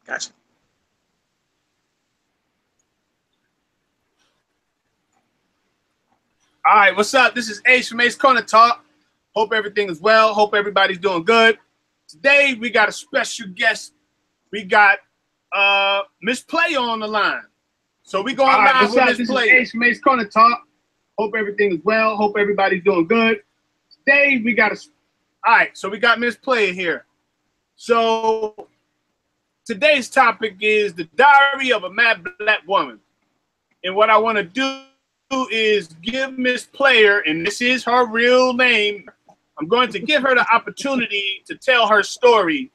Gotcha. All right, what's up? This is Ace from Ace Corner Talk. Hope everything is well. Hope everybody's doing good. Today we got a special guest. We got Miss Player on the line. So we going live with Miss Player. This is Ace from Ace Corner Talk. Hope everything is well. Hope everybody's doing good. Today we got so we got Miss Player here. So today's topic is the diary of a mad black woman. And what I want to do is give Miss Player, and this is her real name, I'm going to give her the opportunity to tell her story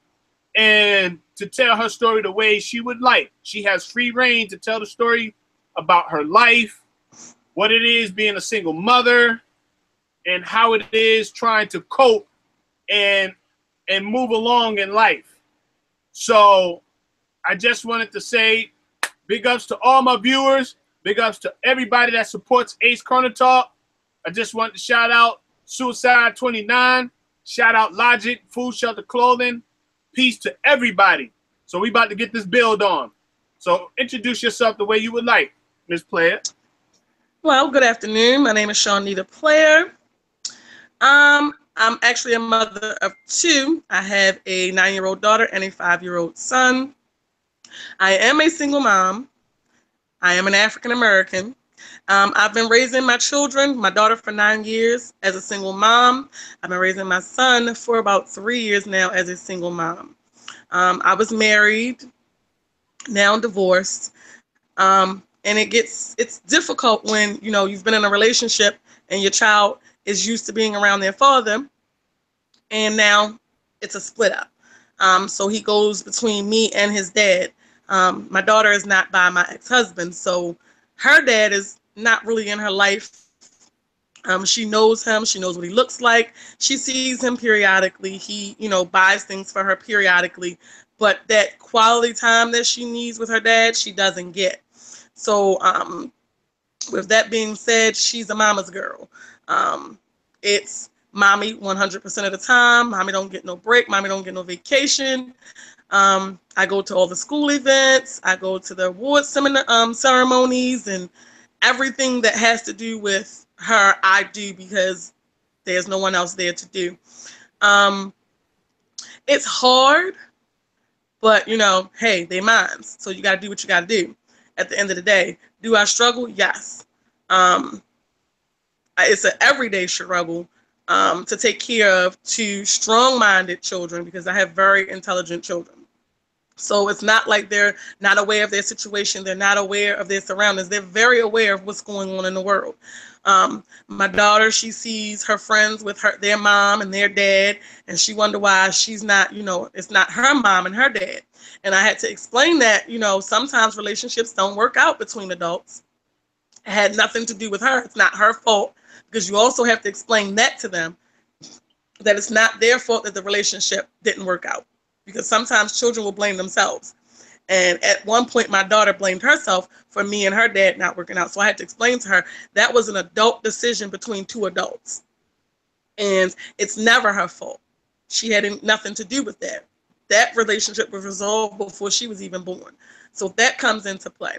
and to tell her story the way she would like. She has free reign to tell the story about her life, what it is being a single mother, and how it is trying to cope and move along in life. So I just wanted to say big ups to all my viewers. Big ups to everybody that supports Ace Corner Talk. I just want to shout out Suicide 29. Shout out Logic, Food Shelter Clothing. Peace to everybody. So we about to get this build on. So introduce yourself the way you would like, Miss Player. Well, good afternoon. My name is Shawnita Player. I'm actually a mother of two. I have a 9-year-old daughter and a 5-year-old son. I am a single mom. I am an African American. I've been raising my children, my daughter for 9 years as a single mom. I've been raising my son for about 3 years now as a single mom. I was married, now divorced. And it's difficult when, you've been in a relationship and your child is used to being around their father, and now it's a split up. So he goes between me and his dad. My daughter is not by my ex-husband, so her dad is not really in her life. She knows him. She knows what he looks like. She sees him periodically. He, buys things for her periodically, but that quality time that she needs with her dad, she doesn't get. So with that being said, she's a mama's girl. It's mommy 100% of the time. Mommy don't get no break. Mommy don't get no vacation. I go to all the school events. I go to the award ceremonies, and everything that has to do with her, I do because there's no one else there to do. It's hard, but hey, they minds. So you got to do what you got to do. At the end of the day, do I struggle? Yes. It's an everyday struggle to take care of two strong-minded children because I have very intelligent children. So it's not like they're not aware of their situation. They're not aware of their surroundings. They're very aware of what's going on in the world. My daughter, she sees her friends with their mom and their dad, and she wonder why she's not, it's not her mom and her dad. And I had to explain that, sometimes relationships don't work out between adults. It had nothing to do with her. It's not her fault, because you also have to explain that to them, that it's not their fault that the relationship didn't work out. Because sometimes children will blame themselves. And at one point, my daughter blamed herself for me and her dad not working out. So I had to explain to her that was an adult decision between two adults. And it's never her fault. She had nothing to do with that. That relationship was resolved before she was even born. So that comes into play.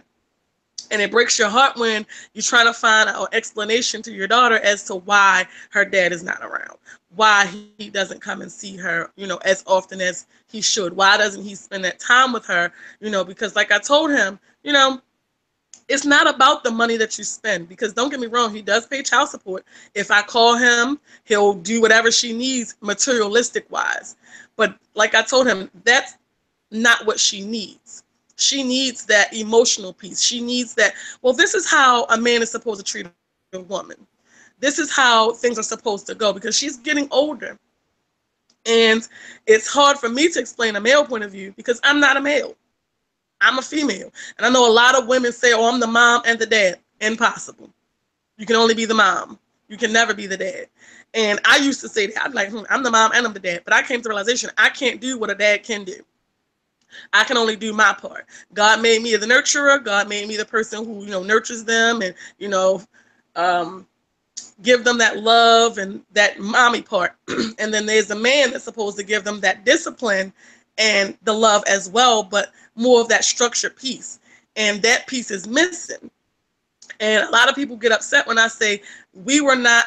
And it breaks your heart when you're trying to find an explanation to your daughter as to why her dad is not around, why he doesn't come and see her, as often as he should. Why doesn't he spend that time with her? Because like I told him, it's not about the money that you spend, because don't get me wrong, he does pay child support. If I call him, he'll do whatever she needs materialistic wise. But like I told him, that's not what she needs. She needs that emotional piece. She needs that, well, this is how a man is supposed to treat a woman. This is how things are supposed to go, because she's getting older. And it's hard for me to explain a male point of view because I'm not a male. I'm a female. And I know a lot of women say, oh, I'm the mom and the dad. Impossible. You can only be the mom. You can never be the dad. And I used to say that. I'm like, I'm the mom and I'm the dad. But I came to the realization I can't do what a dad can do. I can only do my part. God made me the nurturer. God made me the person who, nurtures them and, give them that love and that mommy part. And then there's a man that's supposed to give them that discipline and the love as well, but more of that structured piece. And that piece is missing. And a lot of people get upset when I say we're not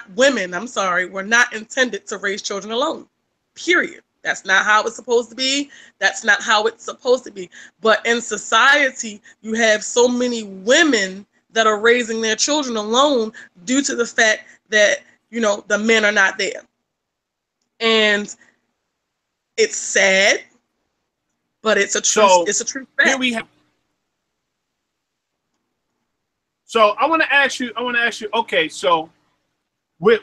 intended to raise children alone, period. That's not how it's supposed to be. That's not how it's supposed to be. But in society, you have so many women that are raising their children alone due to the fact that, you know, the men are not there. And it's sad, but it's a true fact. Here we have. So I want to ask you. Okay, so with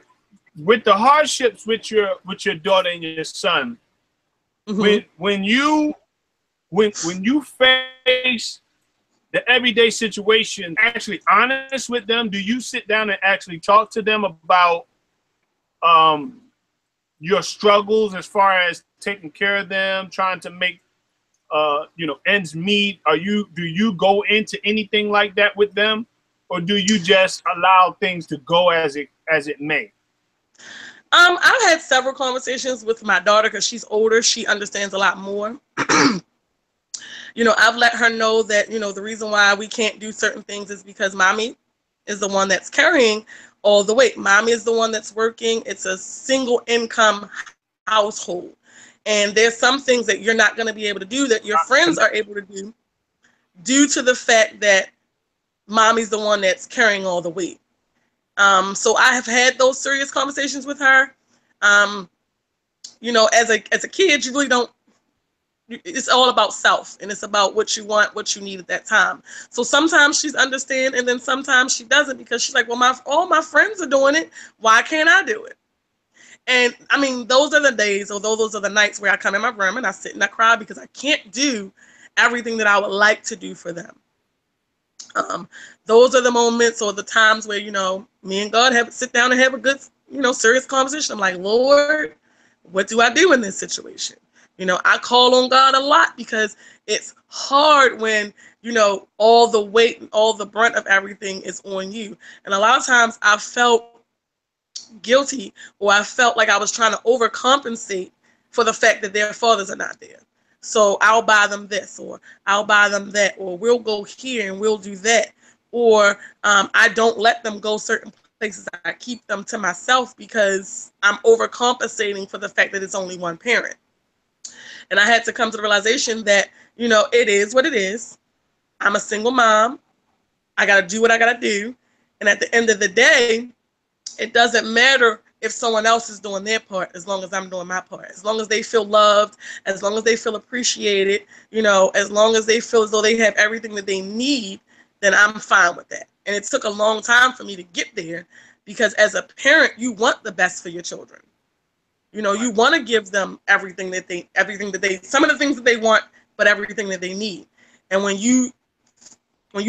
the hardships with your daughter and your son, when you face the everyday situation, actually honest with them, do you sit down and actually talk to them about your struggles as far as taking care of them, trying to make ends meet? Do you go into anything like that with them, or do you just allow things to go as it may? I've had several conversations with my daughter because she's older. She understands a lot more. I've let her know that, the reason why we can't do certain things is because mommy is the one that's carrying all the weight. Mommy is the one that's working. It's a single income household. And there's some things that you're not going to be able to do that your friends are able to do due to the fact that mommy's the one that's carrying all the weight. So I have had those serious conversations with her. As a kid, you really don't, it's all about self, and it's about what you want, what you need at that time. So sometimes she's understand, and then sometimes she doesn't, because she's like, well, all my friends are doing it. Why can't I do it? And I mean, those are the days, or those are the nights where I come in my room and I sit and I cry because I can't do everything that I would like to do for them. Those are the moments or the times where, me and God sit down and have a good, serious conversation. I'm like, Lord, what do I do in this situation? I call on God a lot because it's hard when, all the weight and all the brunt of everything is on you. And a lot of times I felt guilty, or I felt like I was trying to overcompensate for the fact that their fathers are not there. So I'll buy them this, or I'll buy them that, or we'll go here and we'll do that. Or I don't let them go certain places. I keep them to myself because I'm overcompensating for the fact that it's only one parent. And I had to come to the realization that, it is what it is. I'm a single mom. I got to do what I got to do. And at the end of the day, it doesn't matter if someone else is doing their part, as long as I'm doing my part. As long as they feel loved, as long as they feel appreciated, as long as they feel as though they have everything that they need, then I'm fine with that. And it took a long time for me to get there, because as a parent, you want the best for your children. You want to give them everything that they, some of the things that they want, but everything that they need. And when you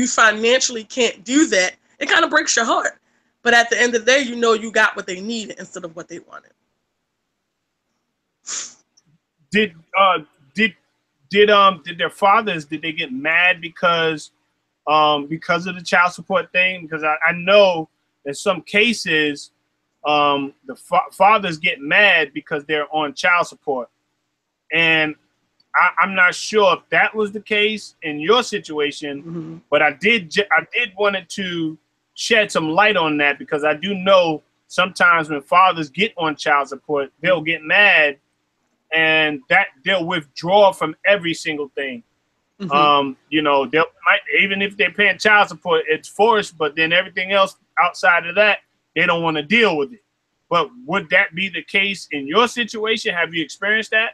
financially can't do that, it kind of breaks your heart. But at the end of the day, you got what they needed instead of what they wanted. Did their fathers, did they get mad because of the child support thing? Because I know in some cases, the fathers get mad because they're on child support. And I'm not sure if that was the case in your situation, but I did wanted to shed some light on that, because I do know sometimes when fathers get on child support, they'll get mad and that they'll withdraw from every single thing. They might, even if they're paying child support, it's forced, but then everything else outside of that, they don't want to deal with it. But would that be the case in your situation? Have you experienced that?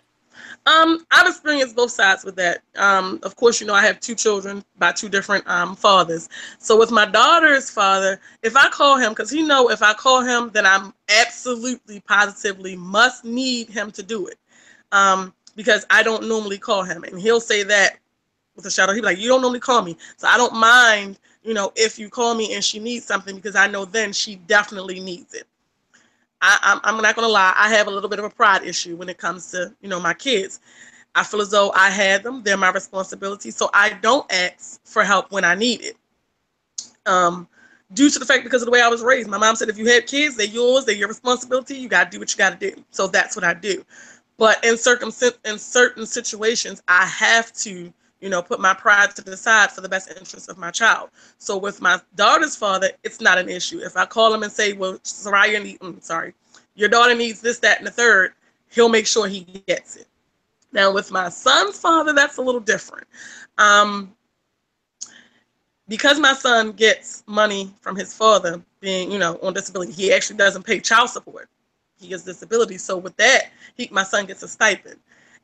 I've experienced both sides with that. Of course, I have two children by two different fathers. So with my daughter's father, if I call him, because if I call him, then I'm absolutely positively must need him to do it. Because I don't normally call him, and he'll say that with a shadow. He'll be like, you don't normally call me. So I don't mind, if you call me and she needs something, because I know then she definitely needs it. I'm not going to lie. I have a little bit of a pride issue when it comes to, my kids. I feel as though I had them. They're my responsibility. So I don't ask for help when I need it. Due to the fact, because of the way I was raised. My mom said, if you have kids, they're yours. They're your responsibility. You got to do what you got to do. So that's what I do. But in certain situations, I have to, put my pride to the side for the best interest of my child. So with my daughter's father, it's not an issue. If I call him and say, well, your daughter needs this, that, and the third, he'll make sure he gets it. Now with my son's father, that's a little different. Because my son gets money from his father being, on disability, he actually doesn't pay child support. He gets disability. So with that, my son gets a stipend.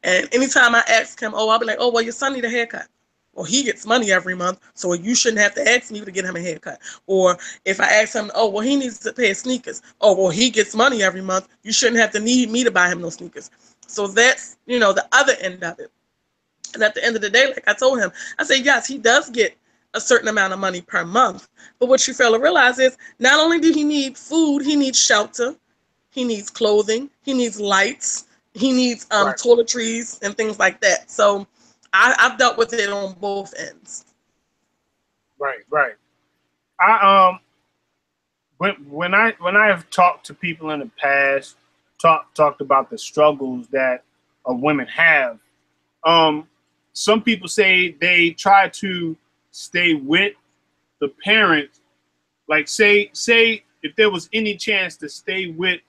And anytime I ask him, I'll be like, oh, well, your son need a haircut. Well, he gets money every month, so you shouldn't have to ask me to get him a haircut. Or if I ask him, oh, well, he needs a pair of sneakers. Oh, well, he gets money every month. You shouldn't have to need me to buy him those sneakers. So that's, the other end of it. And at the end of the day, like I told him, I said, yes, he does get a certain amount of money per month. But what you fail to realize is not only do he need food, he needs shelter, he needs clothing, he needs lights, he needs Right. toiletries and things like that. So I've dealt with it on both ends. Right. I when I have talked to people in the past, talked about the struggles that women have. Some people say they try to stay with the parents. Like say if there was any chance to stay with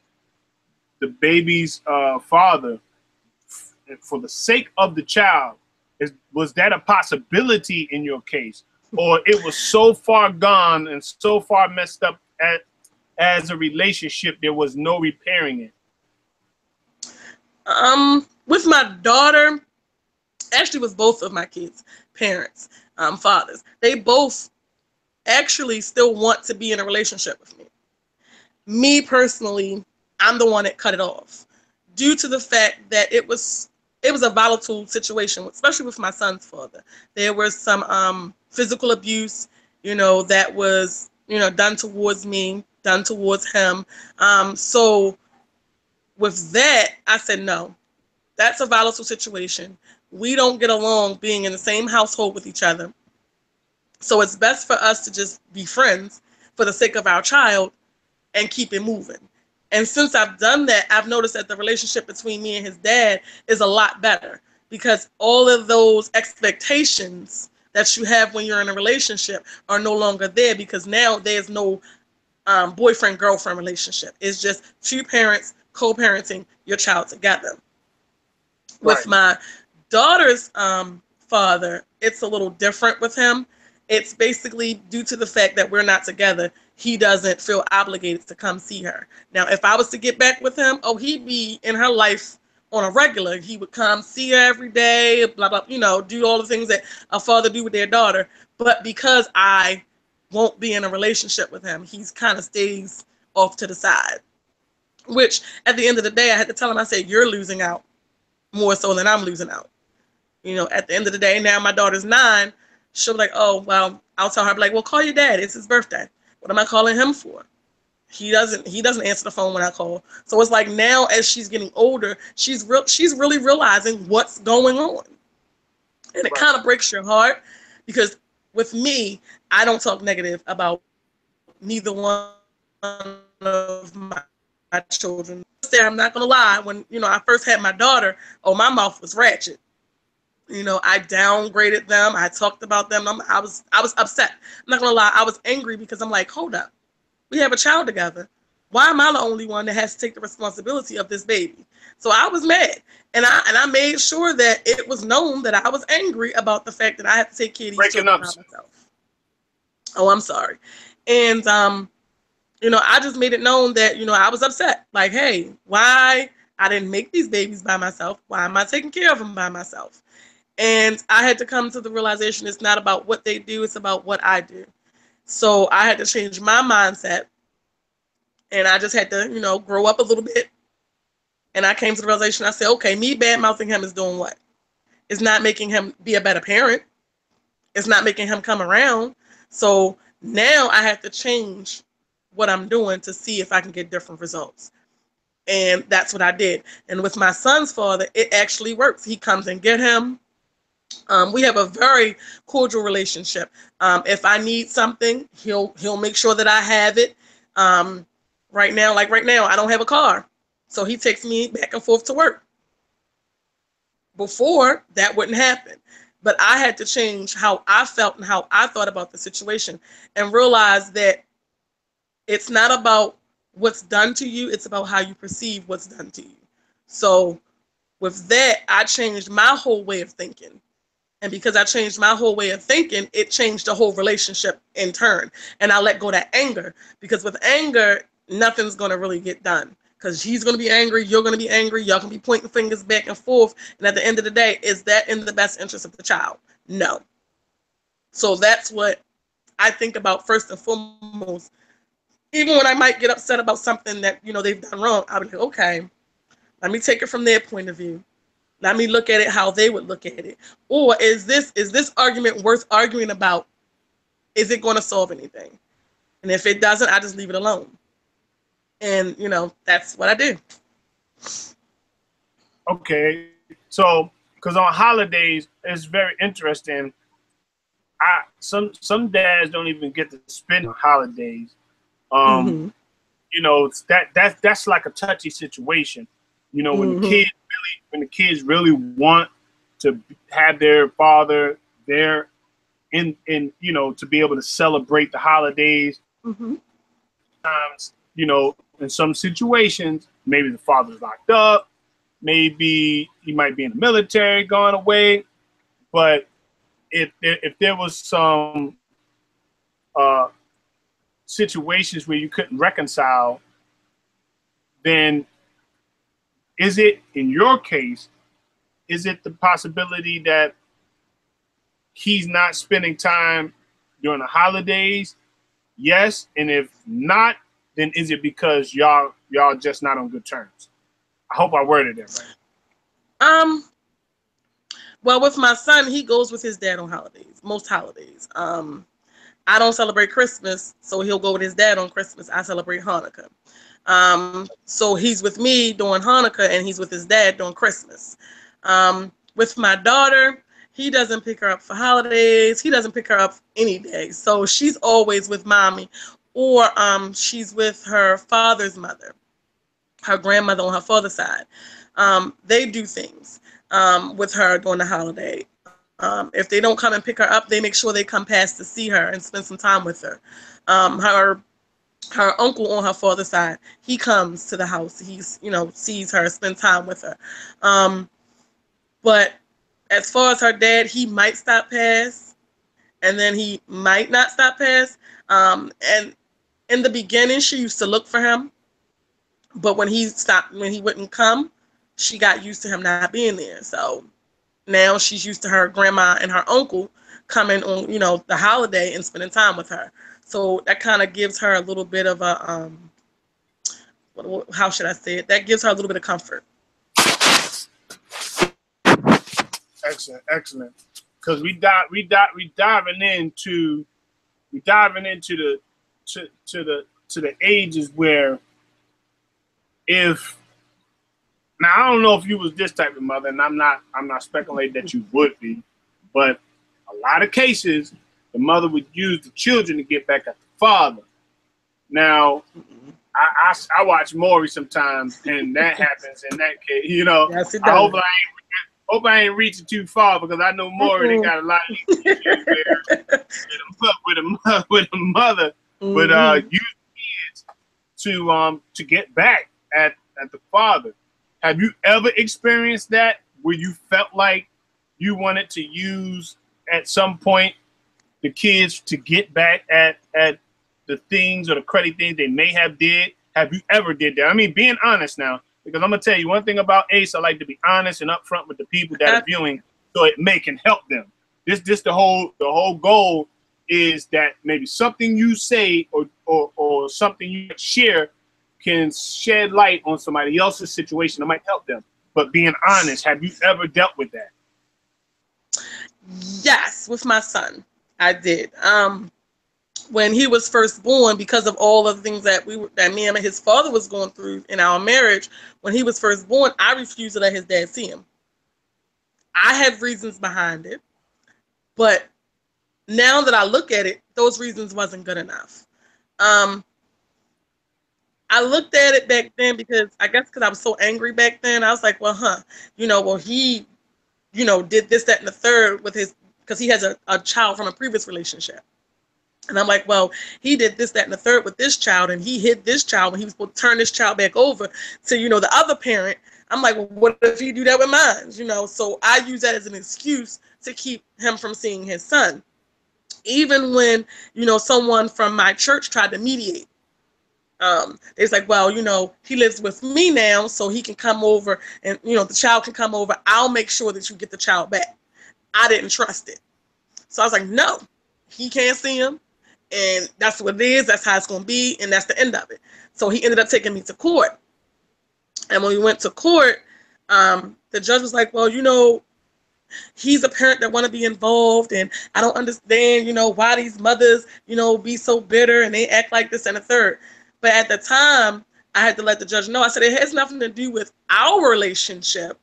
the baby's father for the sake of the child, was that a possibility in your case? Or it was so far gone and so far messed up as a relationship, there was no repairing it? With my daughter, actually with both of my kids' parents, fathers, they both actually still want to be in a relationship with me. Me personally, I'm the one that cut it off due to the fact that it was a volatile situation, especially with my son's father. There was some physical abuse, that was, done towards me, done towards him. So with that, I said, no, that's a volatile situation. We don't get along being in the same household with each other. So it's best for us to just be friends for the sake of our child and keep it moving. And since I've done that, I've noticed that the relationship between me and his dad is a lot better because all of those expectations that you have when you're in a relationship are no longer there because now there's no boyfriend-girlfriend relationship. It's just two parents co-parenting your child together. Right. With my daughter's father, it's a little different with him. It's basically due to the fact that we're not together. He doesn't feel obligated to come see her. Now, if I was to get back with him, he'd be in her life on a regular. He would come see her every day, blah, blah, do all the things that a father do with their daughter. But because I won't be in a relationship with him, he's kind of stays off to the side. Which, at the end of the day, I had to tell him, I said, you're losing out more so than I'm losing out. At the end of the day, now my daughter's 9, she'll be like, oh, well, I'll tell her, like, well, call your dad. It's his birthday. What am I calling him for? He doesn't answer the phone when I call. So it's like now as she's getting older, she's really realizing what's going on. And it kind of breaks your heart because with me, I don't talk negative about neither one of my children. I'm not going to lie. When, I first had my daughter, my mouth was ratchet. I downgraded them. I talked about them. I was upset. I'm not gonna lie. I was angry because I'm like, hold up, we have a child together. Why am I the only one that has to take the responsibility of this baby? So I was mad, and I made sure that it was known that I was angry about the fact that I had to take care of these children by myself. Oh, I'm sorry, and I just made it known that I was upset. Like, hey, why I didn't make these babies by myself? Why am I taking care of them by myself? And I had to come to the realization it's not about what they do, it's about what I do. So I had to change my mindset. And I just had to, grow up a little bit. And I came to the realization, I said, okay, me bad-mouthing him is doing what? It's not making him be a better parent. It's not making him come around. So now I have to change what I'm doing to see if I can get different results. And that's what I did. And with my son's father, it actually works. He comes and get him. We have a very cordial relationship. If I need something, he'll make sure that I have it. Right now, I don't have a car. So he takes me back and forth to work. Before, that wouldn't happen. But I had to change how I felt and how I thought about the situation and realize that it's not about what's done to you, it's about how you perceive what's done to you. So with that, I changed my whole way of thinking. And because I changed my whole way of thinking, it changed the whole relationship in turn. And I let go of that anger, because with anger, nothing's going to really get done. Because he's going to be angry, you're going to be angry, y'all can be pointing fingers back and forth. And at the end of the day, is that in the best interest of the child? No. So that's what I think about first and foremost. Even when I might get upset about something that, they've done wrong, I'll be like, okay, let me take it from their point of view. Let me look at it how they would look at it. Or is this argument worth arguing about? Is it going to solve anything? And if it doesn't, I just leave it alone. And, that's what I do. Okay. So, because on holidays, it's very interesting. Some dads don't even get to spend holidays. That's like a touchy situation. When the kids really want to have their father there in to be able to celebrate the holidays. Sometimes, in some situations, maybe the father's locked up, maybe he might be in the military going away. But if there was some situations where you couldn't reconcile, then is it, in your case, is it the possibility that he's not spending time during the holidays? Yes. And if not, then is it because y'all just not on good terms? I hope I worded it right. Well, with my son, he goes with his dad on holidays, most holidays. I don't celebrate Christmas, so he'll go with his dad on Christmas. I celebrate Hanukkah. So he's with me during Hanukkah and he's with his dad during Christmas. With my daughter, he doesn't pick her up for holidays. He doesn't pick her up any day. So she's always with mommy, or she's with her father's mother, her grandmother on her father's side. They do things with her during the holiday. If they don't come and pick her up, they make sure they come past to see her and spend some time with her. Her uncle on her father's side, he comes to the house. He's, sees her, spends time with her. But as far as her dad, he might stop past, and then he might not stop past. And in the beginning, she used to look for him. But when he wouldn't come, she got used to him not being there. So now she's used to her grandma and her uncle coming on, the holiday and spending time with her. So that kind of gives her a little bit of a, how should I say it? That gives her a little bit of comfort. Excellent. Because we diving into the ages where, if now I don't know if you was this type of mother, and I'm not speculating that you would be, but a lot of cases the mother would use the children to get back at the father. Now, I watch Maury sometimes, and that happens in that case. Yes, it I does. hope I ain't reaching too far, because I know Maury they got a lot of issues there with a mother, but use kids to get back at the father. Have you ever experienced that, where you felt like you wanted to use at some point the kids to get back at the things or the cruddy things they may have did? Have you ever did that? I mean, being honest now, because I'm gonna tell you one thing about Ace. I like to be honest and upfront with the people that are viewing, so it may can help them. This the whole goal is that maybe something you say or something you share can shed light on somebody else's situation that might help them. But being honest, have you ever dealt with that? Yes, with my son, I did. When he was first born, because of all of the things that me and his father was going through in our marriage, when he was first born, I refused to let his dad see him. I had reasons behind it, but now that I look at it, those reasons wasn't good enough. I looked at it back then because I was so angry back then. I was like, he you know, did this, that, and the third with his, because he has a child from a previous relationship. And I'm like, well, he did this, that, and the third with this child, and he hid this child when he was supposed to turn this child back over to, you know, the other parent. I'm like, well, what if he do that with mine? You know, so I use that as an excuse to keep him from seeing his son. Even when, you know, someone from my church tried to mediate, it's like, well, you know, he lives with me now, so he can come over, and, you know, the child can come over. I'll make sure that you get the child back. I didn't trust it. So I was like, no, he can't see him. And that's what it is. That's how it's going to be. And that's the end of it. So he ended up taking me to court. And when we went to court, the judge was like, well, you know, he's a parent that want to be involved. And I don't understand, you know, why these mothers, you know, be so bitter and they act like this and a third. But at the time, I had to let the judge know. I said, it has nothing to do with our relationship.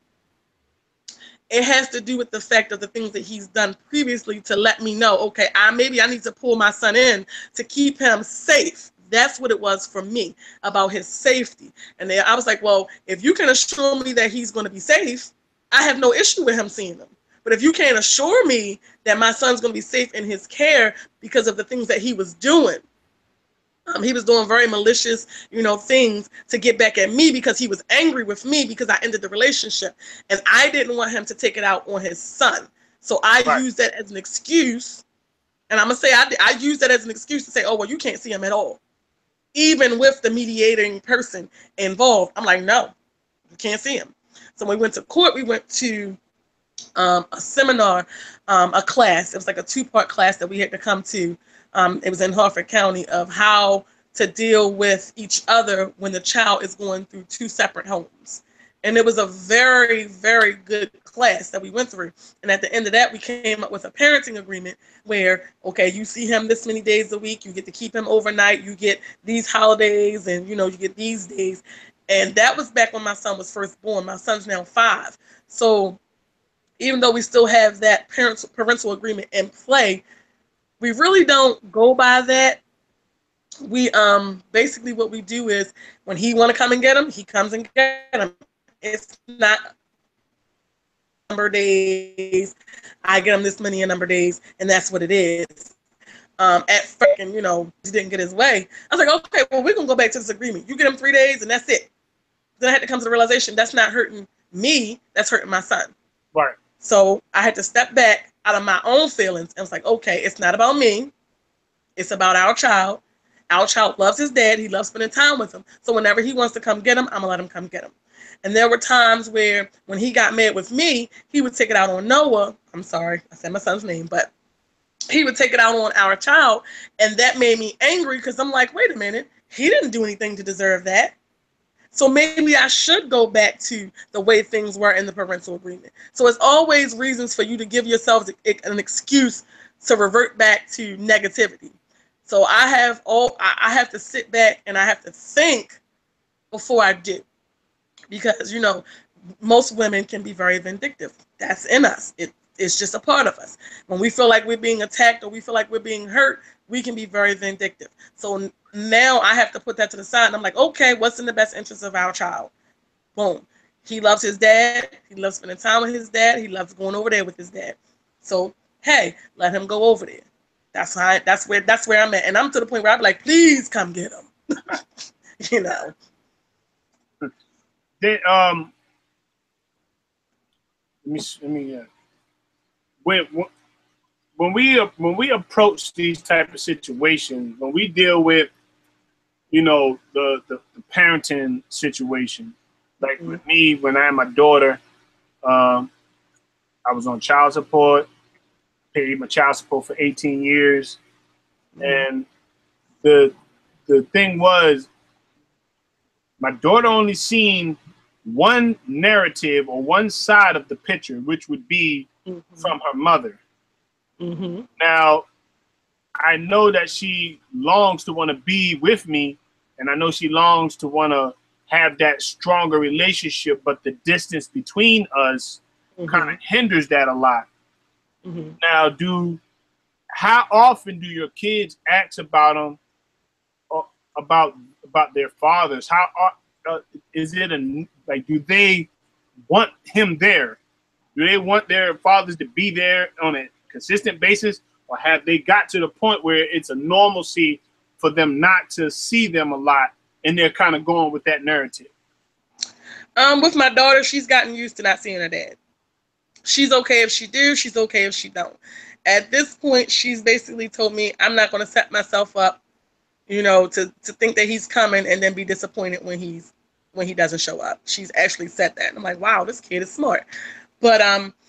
It has to do with the fact of the things that he's done previously to let me know, okay, maybe I need to pull my son in to keep him safe. That's what it was for me, about his safety. And then I was like, well, if you can assure me that he's going to be safe, I have no issue with him seeing him. But if you can't assure me that my son's going to be safe in his care because of the things that he was doing, he was doing very malicious, you know, things to get back at me because he was angry with me because I ended the relationship. And I didn't want him to take it out on his son. So I used that as an excuse. And I'm going to say I used that as an excuse to say, oh, well, you can't see him at all. Even with the mediating person involved. I'm like, no, you can't see him. So when we went to court, we went to a seminar, a class. It was like a 2-part class that we had to come to. It was in Harford County, of how to deal with each other when the child is going through 2 separate homes. And it was a very, very good class that we went through. And at the end of that, we came up with a parenting agreement where, okay, you see him this many days a week, you get to keep him overnight, you get these holidays, and, you know, you get these days. And that was back when my son was first born. My son's now 5. So even though we still have that parental agreement in play, we really don't go by that. We basically what we do is when he want to come and get him, he comes and get him. It's not number days. I get him this many a number days, and that's what it is. At freaking, you know, he didn't get his way. I was like, okay, well, we're gonna go back to this agreement. You get him 3 days, and that's it. Then I had to come to the realization that's not hurting me. That's hurting my son. Right. So I had to step back out of my own feelings and was like, okay, it's not about me. It's about our child. Our child loves his dad. He loves spending time with him. So whenever he wants to come get him, I'm going to let him come get him. And there were times where when he got mad with me, he would take it out on Noah. I'm sorry, I said my son's name, but he would take it out on our child. And that made me angry because I'm like, wait a minute, he didn't do anything to deserve that. So maybe I should go back to the way things were in the parental agreement. So it's always reasons for you to give yourself an excuse to revert back to negativity. So I have to sit back and I have to think before I do. Because, you know, most women can be very vindictive. That's in us. It's just a part of us. When we feel like we're being attacked or we feel like we're being hurt, we can be very vindictive. So now I have to put that to the side. And I'm like, okay, what's in the best interest of our child? Boom. He loves his dad. He loves spending time with his dad. He loves going over there with his dad. So, hey, let him go over there. That's where I'm at. And I'm to the point where I'm like, please come get him. You know. They, when we approach these type of situations, when we deal with, you know, the parenting situation, like with me, when I had my daughter, I was on child support, paid my child support for 18 years. And the thing was, my daughter only seen one narrative or one side of the picture, which would be from her mother. Now, I know that she longs to want to be with me, and I know she longs to want to have that stronger relationship, but the distance between us kind of hinders that a lot. Now, how often do your kids ask about them, about their fathers? How is it like? Do they want him there? Do they want their fathers to be there on a consistent basis, or have they got to the point where it's a normalcy for them not to see them a lot, and they're kind of going with that narrative? With my daughter, she's gotten used to not seeing her dad. She's okay if she do. She's okay if she don't. At this point, she's basically told me I'm not going to set myself up, you know, to think that he's coming and then be disappointed when he doesn't show up. She's actually said that. And I'm like, wow, this kid is smart. But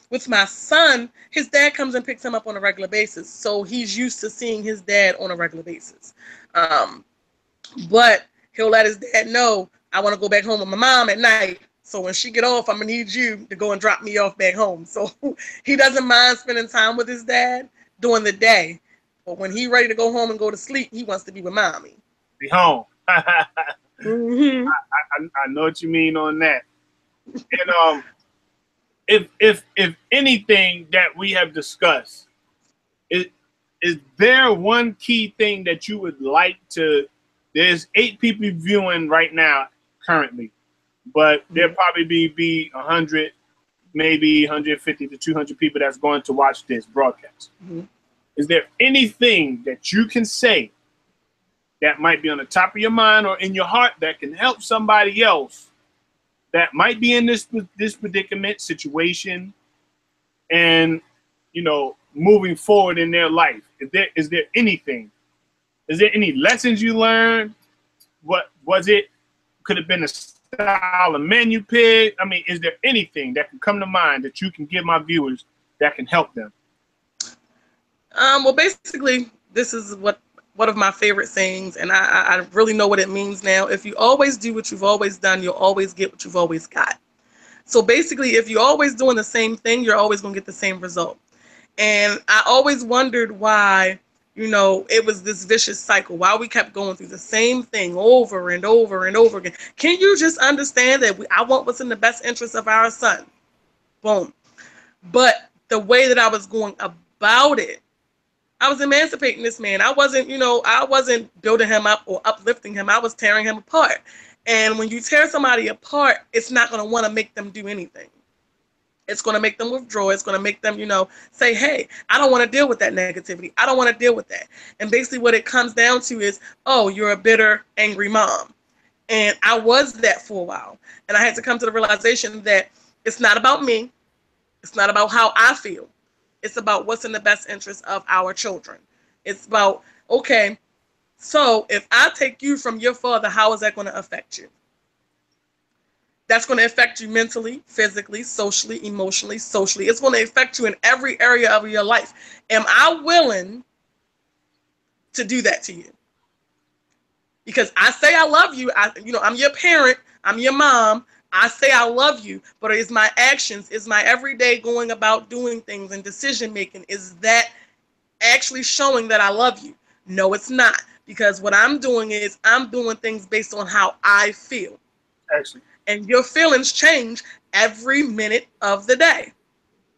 with my son, his dad comes and picks him up on a regular basis, so he's used to seeing his dad on a regular basis. But he'll let his dad know, I want to go back home with my mom at night. So when she get off, I'm going to need you to go and drop me off back home. So he doesn't mind spending time with his dad during the day. But when he's ready to go home and go to sleep, he wants to be with mommy. Be home. Mm-hmm. I know what you mean on that. And if anything that we have discussed, is there one key thing that you would like to? There's 8 people viewing right now currently, but there'll probably be 100, maybe 150 to 200 people that's going to watch this broadcast. Mm-hmm. Is there anything that you can say that might be on the top of your mind or in your heart that can help somebody else that might be in this predicament situation and, you know, moving forward in their life? Is there anything? Is there any lessons you learned? What was it? Could have been a style of men you picked? I mean, is there anything that can come to mind that you can give my viewers that can help them? Well, basically, this is one of my favorite sayings, and I really know what it means now. If you always do what you've always done, you'll always get what you've always got. So basically, if you're always doing the same thing, you're always going to get the same result. And I always wondered why, you know, it was this vicious cycle, why we kept going through the same thing over and over and over again. Can you just understand that I want what's in the best interest of our son? Boom. But the way that I was going about it, I was emancipating this man. I wasn't building him up or uplifting him. I was tearing him apart. And when you tear somebody apart, it's not going to want to make them do anything. It's going to make them withdraw. It's going to make them, you know, say, hey, I don't want to deal with that negativity. I don't want to deal with that. And basically what it comes down to is, oh, you're a bitter, angry mom. And I was that for a while. And I had to come to the realization that it's not about me. It's not about how I feel. It's about what's in the best interest of our children. It's about, okay, so if I take you from your father, how is that going to affect you? That's going to affect you mentally, physically, socially, emotionally, socially. It's going to affect you in every area of your life. Am I willing to do that to you? Because I say I love you. I'm your parent. I'm your mom. I say I love you, but is my actions, is my everyday going about doing things and decision making, is that actually showing that I love you? No, it's not. Because what I'm doing is I'm doing things based on how I feel. Excellent. And your feelings change every minute of the day.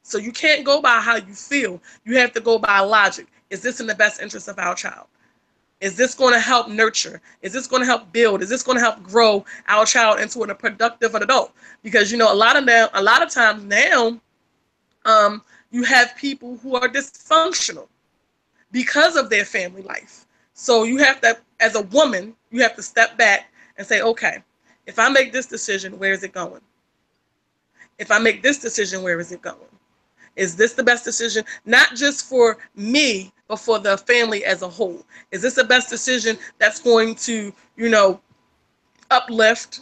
So you can't go by how you feel. You have to go by logic. Is this in the best interest of our child? Is this going to help nurture? Is this going to help build? Is this going to help grow our child into a productive adult? Because, you know, a lot of times now, you have people who are dysfunctional because of their family life. So you have to, as a woman, you have to step back and say, okay, if I make this decision, where is it going? If I make this decision, where is it going? Is this the best decision, not just for me, but for the family as a whole? Is this the best decision that's going to, you know, uplift,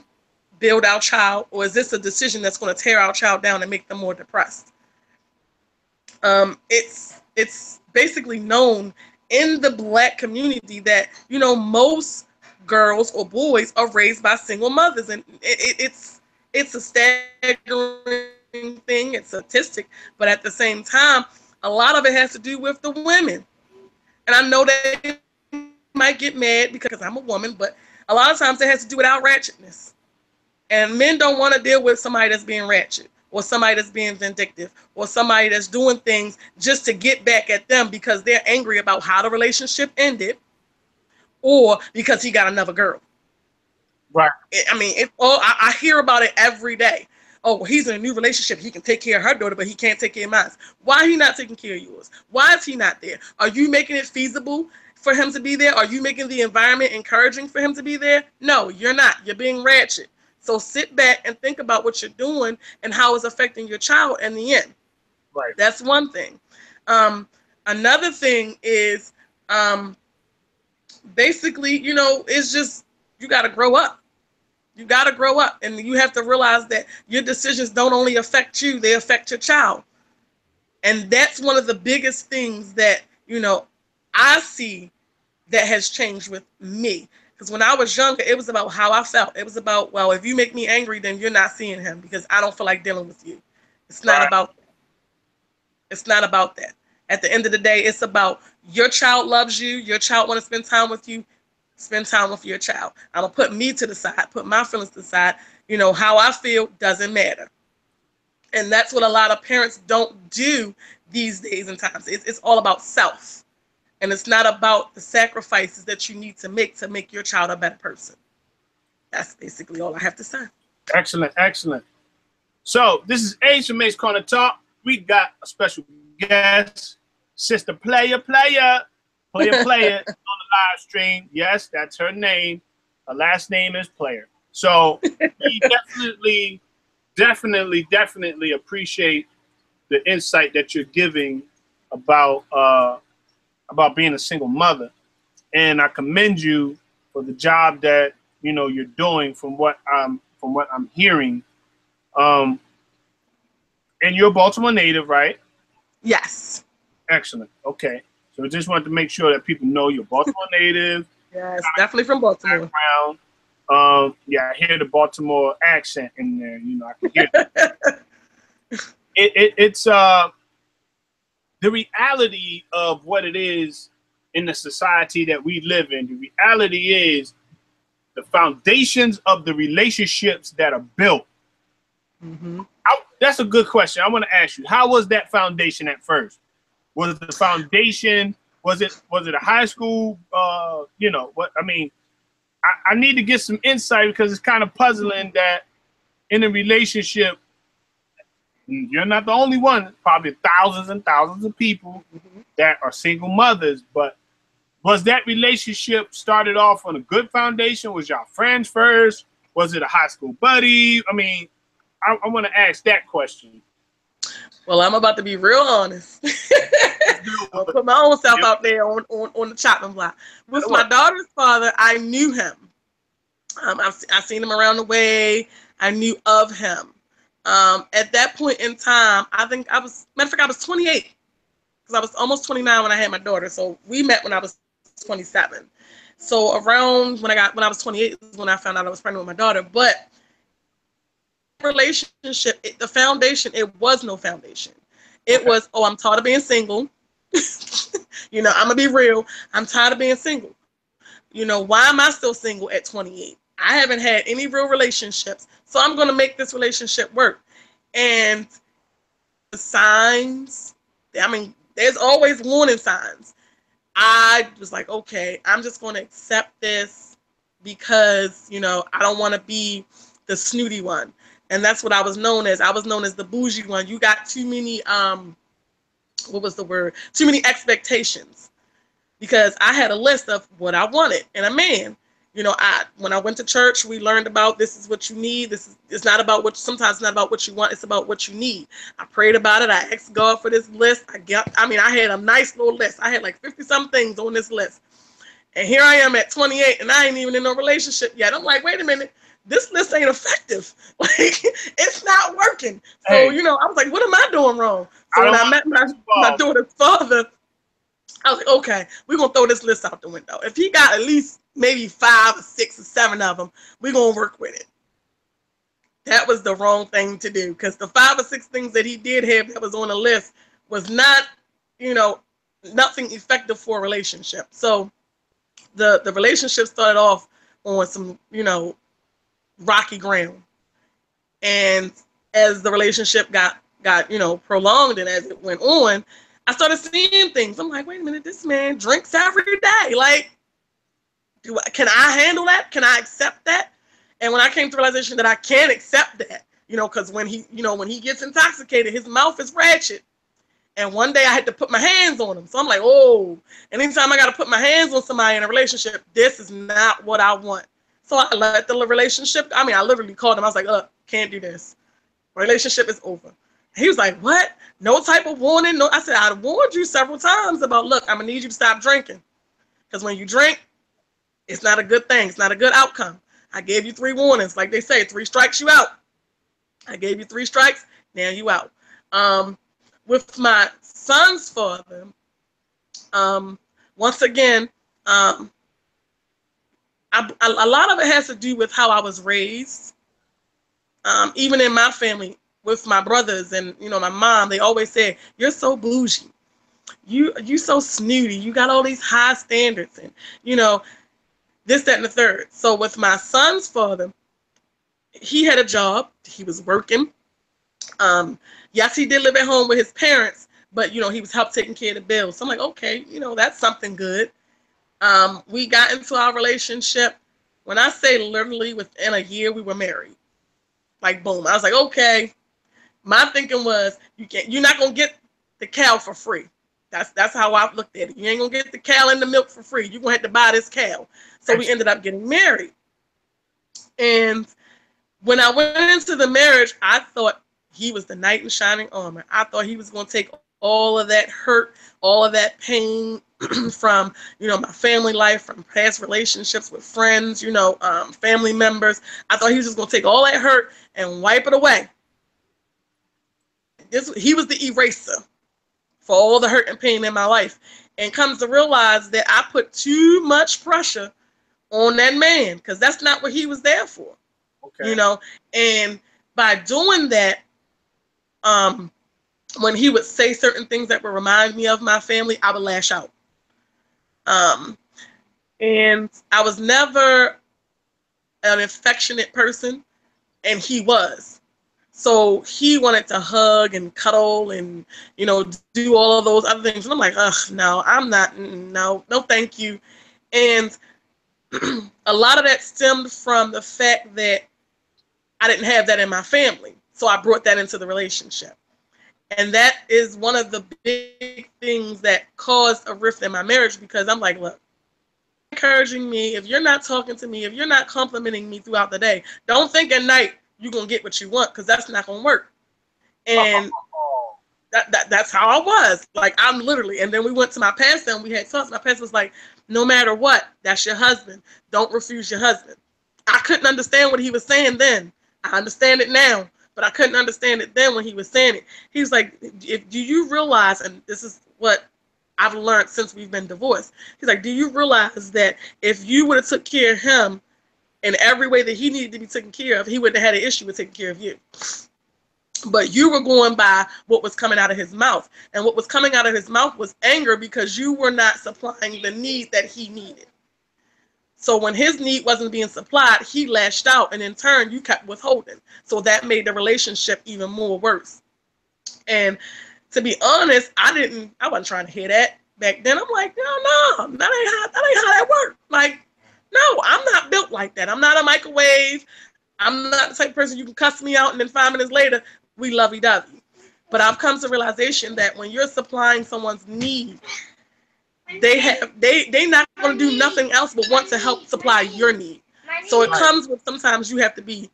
build our child? Or is this a decision that's going to tear our child down and make them more depressed? It's basically known in the Black community that, you know, most girls or boys are raised by single mothers. And it's a staggering thing, it's a statistic, but at the same time, a lot of it has to do with the women. And I know they might get mad because I'm a woman, but a lot of times it has to do with our ratchetness. And men don't want to deal with somebody that's being ratchet, or somebody that's being vindictive, or somebody that's doing things just to get back at them because they're angry about how the relationship ended, or because he got another girl. Right. I mean, I hear about it every day. oh, well, he's in a new relationship. He can take care of her daughter, but he can't take care of mine. Why are he not taking care of yours? Why is he not there? Are you making it feasible for him to be there? Are you making the environment encouraging for him to be there? No, you're not. You're being ratchet. So sit back and think about what you're doing and how it's affecting your child in the end. Right. That's one thing. Another thing is basically, you know, it's just you got to grow up. You got to grow up, and you have to realize that your decisions don't only affect you, they affect your child. And that's one of the biggest things that, you know, I see that has changed with me. Because when I was younger, it was about how I felt. It was about, well, if you make me angry, then you're not seeing him because I don't feel like dealing with you. It's not about that. It's not about that. At the end of the day, it's about your child loves you. Your child want to spend time with you. Spend time with your child. I'm going to put me to the side, put my feelings to the side. You know, how I feel doesn't matter. And that's what a lot of parents don't do these days and times. It's all about self. And it's not about the sacrifices that you need to make your child a better person. That's basically all I have to say. Excellent, excellent. So this is Ace from Ace Corner Talk. We got a special guest, Sister Player on the live stream. Yes, that's her name. Her last name is Player. So we definitely appreciate the insight that you're giving about being a single mother, and I commend you for the job that you're doing. From what I'm hearing, and you're a Baltimore native, right? Yes. Excellent. Okay. So I just wanted to make sure that people know you're Baltimore native. Yes, definitely from Baltimore. Yeah, I hear the Baltimore accent in there. I can hear it. It's the reality of what it is in the society that we live in. The reality is the foundations of the relationships that are built. Mm-hmm. That's a good question. I want to ask you, how was that foundation at first? Was the foundation, was it a high school, what, I mean, I need to get some insight because it's kind of puzzling that in a relationship, you're not the only one, probably thousands and thousands of people that are single mothers, but was that relationship started off on a good foundation? Was y'all friends first? Was it a high school buddy? I mean, I want to ask that question. Well, I'm about to be real honest. I'll put my own self out there on the chopping block. With my daughter's father, I knew him. I've seen him around the way. I knew of him. At that point in time, I think I was 28 because I was almost 29 when I had my daughter. So we met when I was 27. So around when I was 28 is when I found out I was pregnant with my daughter. But relationship, the foundation, it was no foundation. It was, I'm tired of being single. I'm gonna be real. I'm tired of being single. Why am I still single at 28? I haven't had any real relationships, so I'm gonna make this relationship work. And the signs, I mean, there's always warning signs. I was like, okay, I'm just gonna accept this because I don't want to be the snooty one. And that's what I was known as. I was known as the bougie one. You got too many, too many expectations. Because I had a list of what I wanted in a man. When I went to church, we learned about this is what you need. It's not about sometimes it's not about what you want, it's about what you need. I prayed about it. I asked God for this list. I had a nice little list. I had like 50-some things on this list. And here I am at 28 and I ain't even in no relationship yet. I'm like, wait a minute. This list ain't effective. Like, it's not working. So, I was like, what am I doing wrong? So when I met my daughter's father, I was like, okay, we're going to throw this list out the window. If he got at least maybe 5 or 6 or 7 of them, we're going to work with it. That was the wrong thing to do because the 5 or 6 things that he did have that was on the list was not, nothing effective for a relationship. So the relationship started off on some, rocky ground. And as the relationship got prolonged and as it went on, I started seeing things. I'm like, wait a minute, this man drinks every day. Like, can I handle that? Can I accept that? And when I came to the realization that I can't accept that, you know, because when he gets intoxicated, his mouth is ratchet. And one day I had to put my hands on him. So I'm like, oh, anytime I got to put my hands on somebody in a relationship, this is not what I want. So I let the relationship, I literally called him. I was like, look, can't do this. Relationship is over. He was like, what? No type of warning? No. I said, I warned you several times about, look, I'm going to need you to stop drinking. Because when you drink, it's not a good thing. It's not a good outcome. I gave you 3 warnings. Like they say, 3 strikes, you out. I gave you 3 strikes, now you out. With my son's father, once again, a lot of it has to do with how I was raised. Even in my family, with my brothers and, you know, my mom, they always say, you're so bougie. You so snooty. You got all these high standards and, you know, this, that, and the third. So with my son's father, he had a job. He was working. Yes, he did live at home with his parents, but, you know, he was helped taking care of the bills. So I'm like, okay, you know, that's something good. We got into our relationship. When I say literally within a year, we were married. Like, boom. I was like, okay. My thinking was, you're not going to get the cow for free. That's how I looked at it. You ain't going to get the cow and the milk for free. You're going to have to buy this cow. So we ended up getting married. And when I went into the marriage, I thought he was the knight in shining armor. I thought he was going to take all of that hurt, all of that pain from, you know, my family life, from past relationships with friends, you know, family members. I thought he was just going to take all that hurt and wipe it away. He was the eraser for all the hurt and pain in my life. And comes to realize that I put too much pressure on that man because that's not what he was there for. Okay. You know, and by doing that, when he would say certain things that would remind me of my family, I would lash out. And I was never an affectionate person, and he was. So he wanted to hug and cuddle and, you know, do all of those other things. And I'm like, ugh, no, I'm not. No, thank you. And a lot of that stemmed from the fact that I didn't have that in my family. So I brought that into the relationship. And that is one of the big things that caused a rift in my marriage, because I'm like, look, encouraging me, if you're not talking to me, if you're not complimenting me throughout the day, don't think at night you're going to get what you want, because that's not going to work. And that's how I was. Like, I'm literally, and then we went to my pastor and we had talks. My pastor was like, no matter what, that's your husband. Don't refuse your husband. I couldn't understand what he was saying then. I understand it now, but I couldn't understand it then when he was saying it. He was like, do you realize, and this is what I've learned since we've been divorced. He's like, do you realize that if you would have took care of him in every way that he needed to be taken care of, he wouldn't have had an issue with taking care of you. But you were going by what was coming out of his mouth. And what was coming out of his mouth was anger because you were not supplying the need that he needed. So when his need wasn't being supplied, he lashed out, and in turn, you kept withholding. So that made the relationship even more worse. And to be honest, I wasn't trying to hear that back then. I'm like, no, that ain't how that works. Like, no, I'm not built like that. I'm not a microwave. I'm not the type of person you can cuss me out and then 5 minutes later, we lovey-dovey. But I've come to the realization that when you're supplying someone's need, they not going to do nothing else but want to help supply your need. So it comes with, sometimes you have to be,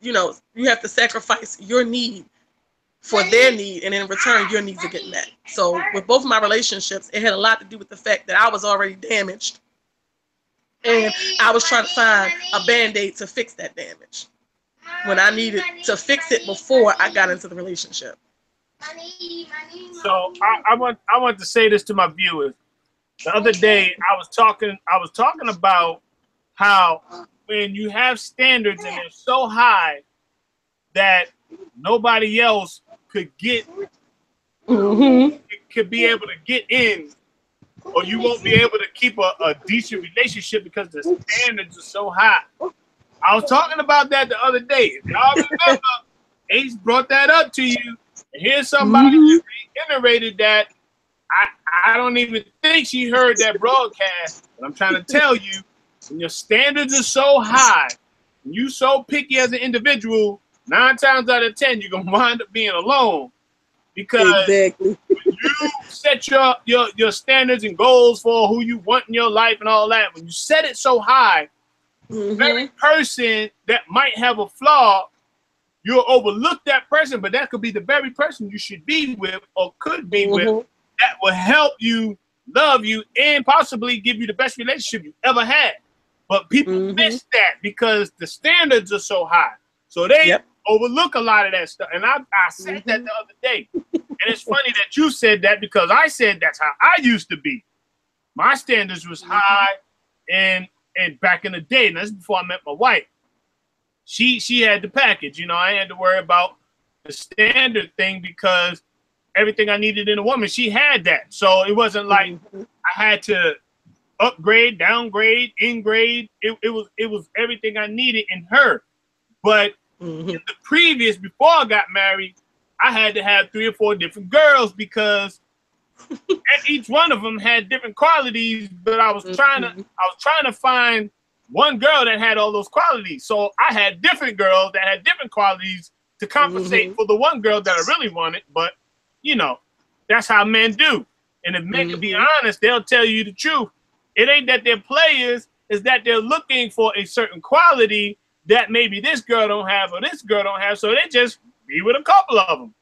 you know, you have to sacrifice your need for their need, and in return, your needs are getting met. So with both of my relationships, it had a lot to do with the fact that I was already damaged, and I was trying to find a Band-Aid to fix that damage when I needed to fix it before I got into the relationship. So I want to say this to my viewers. The other day, I was talking about how when you have standards and they're so high that nobody else could get, could be able to get in, or you won't be able to keep a decent relationship because the standards are so high. I was talking about that the other day. Y'all remember, Ace brought that up to you. And here's somebody that reiterated that. I don't even think she heard that broadcast, but I'm trying to tell you, when your standards are so high, and you so picky as an individual, 9 times out of 10, you're gonna wind up being alone because exactly. you set your standards and goals for who you want in your life and all that. When you set it so high, the very person that might have a flaw, you'll overlook that person, but that could be the very person you should be with or could be with that will help you, love you, and possibly give you the best relationship you ever had. But people miss that because the standards are so high. So they overlook a lot of that stuff. And I said that the other day. And it's funny that you said that because I said that's how I used to be. My standards was high and back in the day, and that's before I met my wife. She had the package, you know. I had to worry about the standard thing because everything I needed in a woman, she had that. So it wasn't like I had to upgrade, downgrade, ingrade. It was everything I needed in her. But in the previous, before I got married, I had to have 3 or 4 different girls because and each one of them had different qualities. But I was trying to find one girl that had all those qualities. So I had different girls that had different qualities to compensate for the one girl that I really wanted. But you know, that's how men do. And if men can be honest, they'll tell you the truth. It ain't that they're players, it's that they're looking for a certain quality that maybe this girl don't have or this girl don't have. So they just be with a couple of them.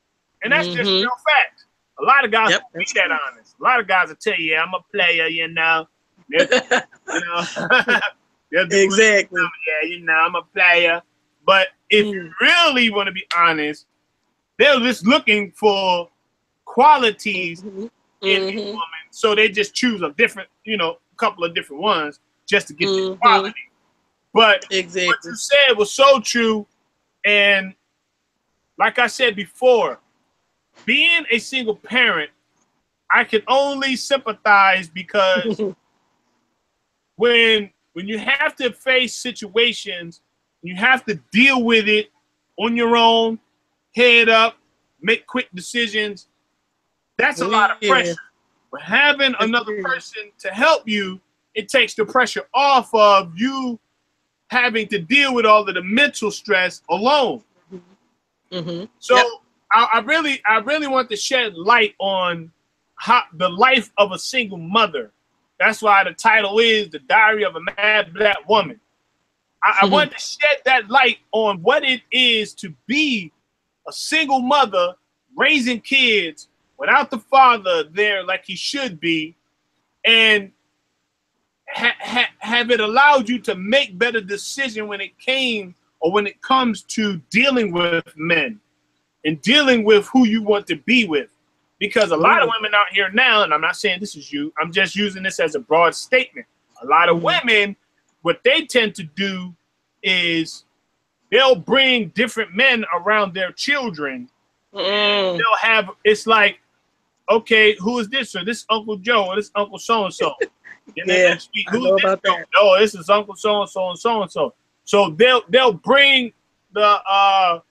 And that's just real fact. A lot of guys won't be that honest. A lot of guys will tell you, I'm a player, you know. Exactly. Yeah, you know, I'm a player. But if you really want to be honest, they're just looking for qualities in a woman. So they just choose a different, you know, couple of different ones just to get the quality. But what you said was so true. And like I said before, being a single parent, I can only sympathize because when you have to face situations, you have to deal with it on your own, head up, make quick decisions. That's a lot of pressure. But having another person to help you, it takes the pressure off of you having to deal with all of the mental stress alone. So I really want to shed light on how the life of a single mother. That's why the title is The Diary of a Mad Black Woman. I want to shed that light on what it is to be a single mother raising kids without the father there like he should be, and have it allowed you to make better decisions when it comes to dealing with men and dealing with who you want to be with. Because a lot of women out here now, and I'm not saying this is you, I'm just using this as a broad statement. A lot of women, what they tend to do is they'll bring different men around their children. They'll have, it's like, okay, who is this? Or this Uncle Joe, or this Uncle so-and-so. And then next week, who is this? Oh, this is Uncle so-and-so and so-and-so. So they'll bring the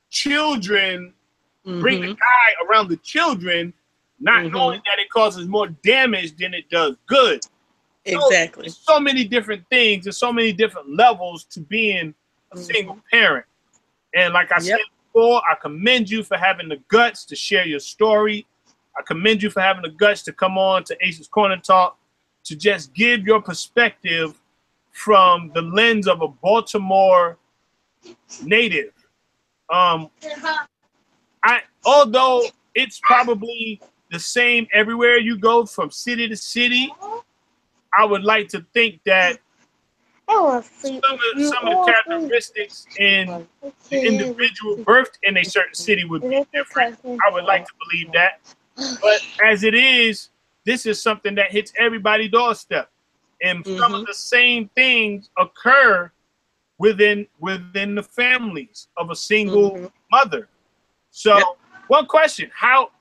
children, bring the guy around the children, not knowing that it causes more damage than it does good. Exactly. So many different things. There's so many different levels to being a single parent. And like I said before, I commend you for having the guts to share your story. I commend you for having the guts to come on to Ace's Corner Talk to just give your perspective from the lens of a Baltimore native. Although it's probably the same everywhere you go from city to city, I would like to think that some of the characteristics in the individual birthed in a certain city would be different. I would like to believe that. But as it is, this is something that hits everybody's doorstep. And some of the same things occur within the families of a single mother. So one question, how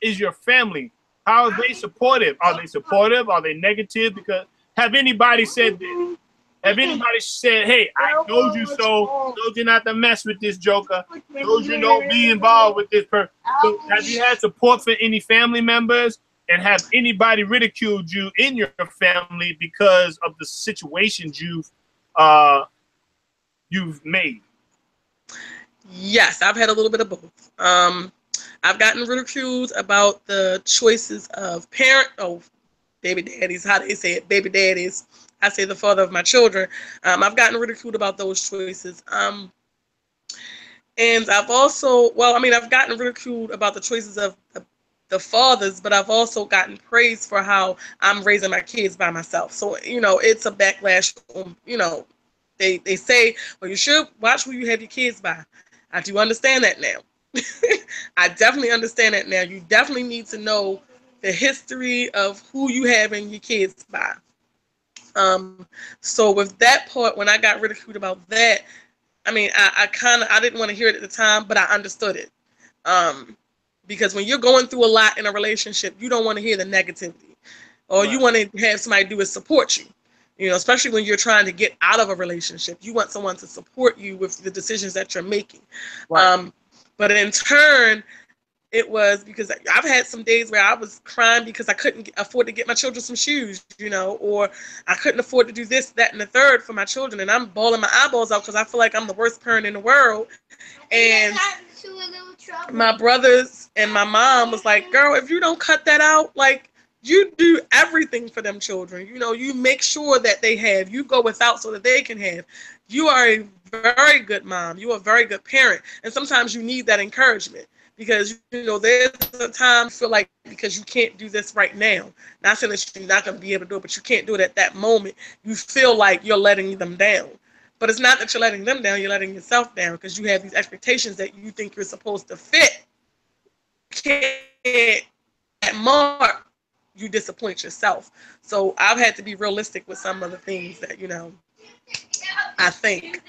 is your family? How are they supportive? Are they supportive? Are they negative? Because have anybody said this? Have anybody said, hey, I told you so, told you not to mess with this joker, told you don't be involved with this person? So have you had support for any family members? And have anybody ridiculed you in your family because of the situations you've made? Yes, I've had a little bit of both. I've gotten ridiculed about the choices of baby daddies, how they say it, baby daddies. I say the father of my children. I've gotten ridiculed about those choices. And I've also, well, I mean, I've gotten ridiculed about the choices of the fathers, but I've also gotten praise for how I'm raising my kids by myself. So, it's a backlash. They say, well, you should watch who you have your kids by. I do understand that now. I definitely understand that now. You definitely need to know the history of who you have in your kids by. So with that part, when I got ridiculed about that, I mean, I didn't want to hear it at the time, but I understood it. Because when you're going through a lot in a relationship, you don't want to hear the negativity. All you want to have somebody do is support you. Especially when you're trying to get out of a relationship, you want someone to support you with the decisions that you're making. Right. But in turn, it was because I've had some days where I was crying because I couldn't afford to get my children some shoes, or I couldn't afford to do this, that, and the third for my children. And I'm bawling my eyeballs out because I feel like I'm the worst parent in the world. And my brothers and my mom was like, girl, if you don't cut that out, like, you do everything for them children. You make sure that they have. You go without so that they can have. You are a very good mom. You are a very good parent. And sometimes you need that encouragement because, there's a time you feel like because you can't do this right now. Not saying that you're not going to be able to do it, but you can't do it at that moment. You feel like you're letting them down. But it's not that you're letting them down. You're letting yourself down because you have these expectations that you think you're supposed to fit. Can't at mark. You disappoint yourself. So I've had to be realistic with some of the things that, I think.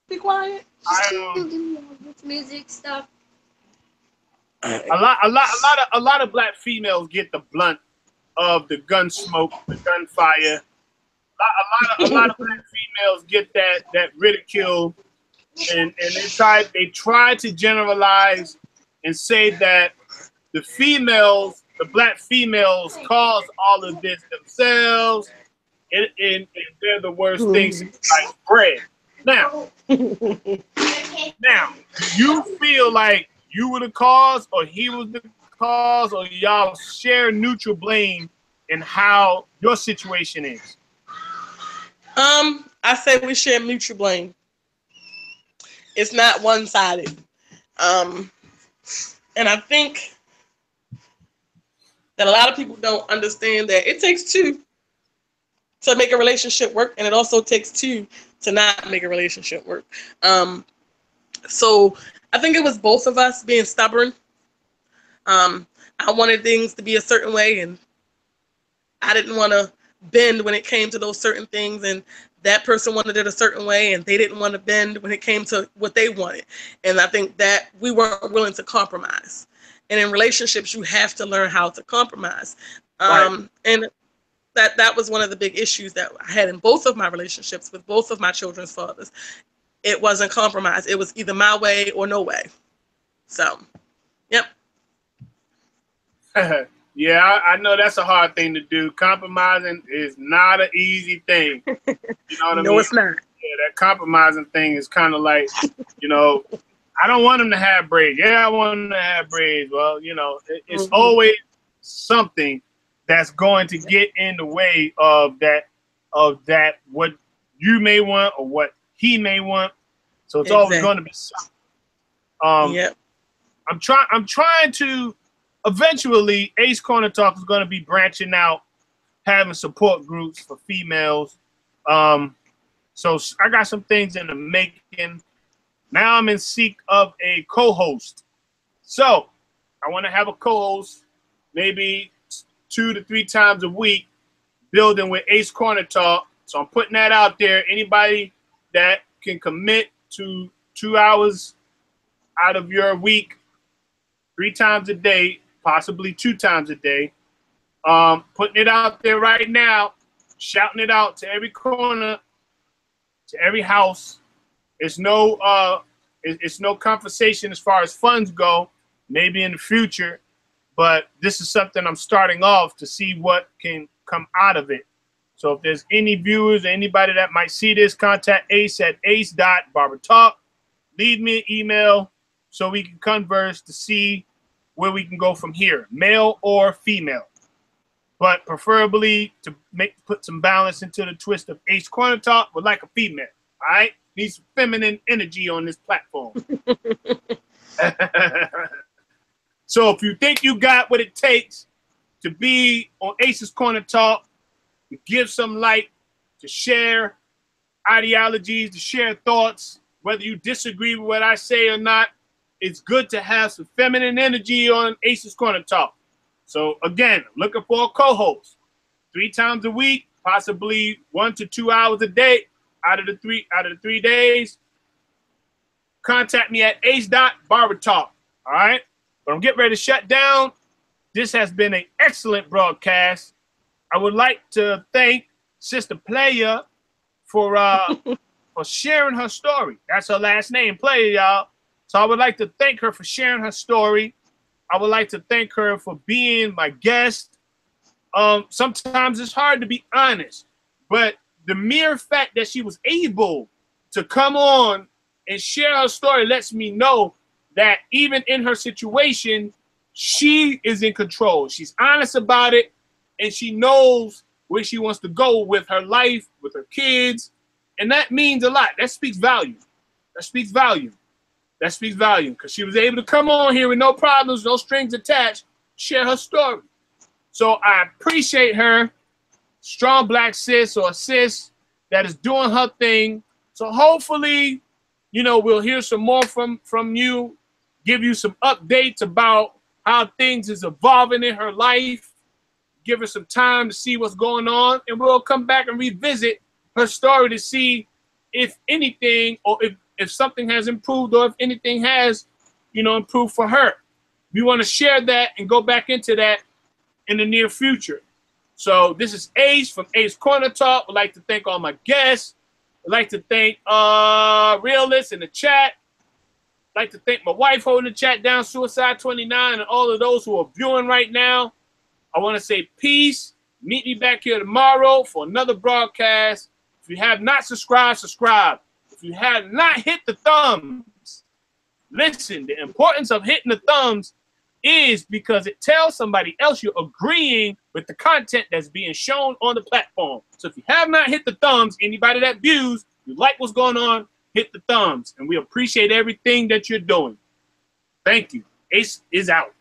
Be quiet. Music stuff. A lot of black females get the blunt of the gun smoke, the gunfire. A lot of black females get that ridicule, and they try to generalize and say that the black females cause all of this themselves, and they're the worst things like bread. Now, you feel like you were the cause, or he was the cause, or y'all share neutral blame in how your situation is? I say we share mutual blame. It's not one-sided. And I think that a lot of people don't understand that it takes two to make a relationship work, and it also takes two to not make a relationship work. So I think it was both of us being stubborn. I wanted things to be a certain way, and I didn't want to bend when it came to those certain things, and that person wanted it a certain way, and they didn't want to bend when it came to what they wanted. And I think that we weren't willing to compromise. And in relationships, you have to learn how to compromise. Right. And that was one of the big issues that I had in both of my relationships with both of my children's fathers. It wasn't compromise. It was either my way or no way. So, yep. Yeah, I know that's a hard thing to do. Compromising is not an easy thing. You know what I mean? No, it's not. Yeah, that compromising thing is kind of like, I don't want him to have braids. Yeah, I want him to have braids. Well, it's always something that's going to get in the way of that what you may want or what he may want. So it's always going to be something. Yep. I'm trying to eventually, Ace Corner Talk is going to be branching out, having support groups for females. So I got some things in the making. Now I'm in seek of a co-host. So I want to have a co-host maybe 2 to 3 times a week, building with Ace Corner Talk. So I'm putting that out there. Anybody that can commit to 2 hours out of your week, 3 times a day, possibly 2 times a day, putting it out there right now, shouting it out to every corner, to every house. It's no conversation as far as funds go, maybe in the future, but this is something I'm starting off to see what can come out of it. So if there's any viewers or anybody that might see this, contact Ace at ace.barbertalk. Leave me an email so we can converse to see where we can go from here, male or female. But preferably to put some balance into the twist of Ace Corner Talk, but like a female, all right? Need some feminine energy on this platform. So if you think you got what it takes to be on Ace's Corner Talk, to give some light, to share ideologies, to share thoughts, whether you disagree with what I say or not, it's good to have some feminine energy on Ace's Corner Talk. So again, looking for a co-host 3 times a week, possibly 1 to 2 hours a day out of the 3 days. Contact me at ace.barbertalk. All right. But I'm getting ready to shut down. This has been an excellent broadcast. I would like to thank Sister Playa for sharing her story. That's her last name, Playa, y'all. So I would like to thank her for sharing her story. I would like to thank her for being my guest. Sometimes it's hard to be honest, but the mere fact that she was able to come on and share her story lets me know that even in her situation, she is in control. She's honest about it, and she knows where she wants to go with her life, with her kids, and that means a lot. That speaks volume. That speaks volume. That speaks volume because she was able to come on here with no problems, no strings attached, share her story. So I appreciate her, strong black sis or sis that is doing her thing. So hopefully, you know, we'll hear some more from you, give you some updates about how things is evolving in her life, give her some time to see what's going on, and we'll come back and revisit her story to see if anything or if something has improved or if anything has, you know, improved for her. We want to share that and go back into that in the near future. So this is Ace from Ace Corner Talk. I'd like to thank all my guests. I'd like to thank Realist in the chat. I'd like to thank my wife holding the chat down, Suicide29, and all of those who are viewing right now. I want to say peace. Meet me back here tomorrow for another broadcast. If you have not subscribed, subscribe. If you have not hit the thumbs, listen, the importance of hitting the thumbs is because it tells somebody else you're agreeing with the content that's being shown on the platform. So if you have not hit the thumbs, anybody that views, you like what's going on, hit the thumbs. And we appreciate everything that you're doing. Thank you. Ace is out.